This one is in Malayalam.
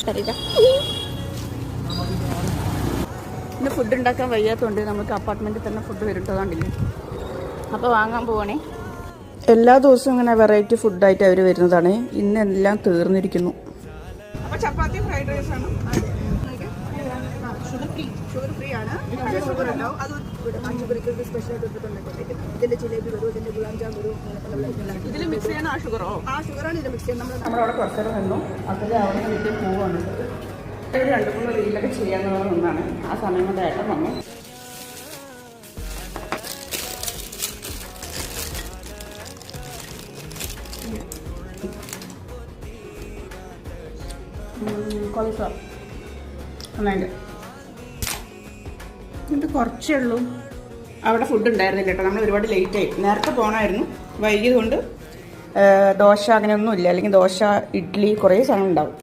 അറിയില്ല. ഇന്ന് ഫുഡ് ഉണ്ടാക്കാൻ വയ്യാത്തതുകൊണ്ട് നമുക്ക് അപ്പാർട്ട്മെൻറ്റിൽ തന്നെ ഫുഡ് വരുന്നതാണ്ടില്ലേ. അപ്പോൾ വാങ്ങാൻ പോവാണേ. എല്ലാ ദിവസവും ഇങ്ങനെ വെറൈറ്റി ഫുഡായിട്ട് അവർ വരുന്നതാണ്. ഇന്ന് എല്ലാം തീർന്നിരിക്കുന്നു. അപ്പോൾ ചപ്പാത്തി ഫ്രൈഡ് റൈസ് ആണ്. ഷുഗർ ഫ്രീ ആണ്. ഷുഗർ ഉണ്ടാവും. അത് ഇതിന്റെ ജിലേബി വരും, ഇതിന്റെ ഗുലാം ജാം വരും. ഇതിൽ മിക്സ് ചെയ്യണം. ആ ഷുഗറോ? ആ ഷുഗറാണ് ഇതിൽ മിക്സ് ചെയ്യുന്നത്. നമ്മളവിടെ കുറച്ചേരം നിന്നു. അതിൽ അവിടെ വീട്ടിൽ പോവാണ്. ഒരു 2-3 റീലൊക്കെ ചെയ്യാന്നുള്ള ഒന്നാണ്. ആ സമയം കൊണ്ട് ഏട്ടൻ വന്നു. കോളിഫ്ലവർ നന്നായിട്ട് ഇത് കുറച്ചേ ഉള്ളൂ. അവിടെ ഫുഡ് ഉണ്ടായിരുന്നില്ല കേട്ടോ. നമ്മൾ ഒരുപാട് ലേറ്റായി. നേരത്തെ പോകണമായിരുന്നു. വൈകിയത് കൊണ്ട് ദോശ അങ്ങനെയൊന്നും ഇല്ല. അല്ലെങ്കിൽ ദോശ, ഇഡ്ഡലി കുറേ സാധനം ഉണ്ടാവും.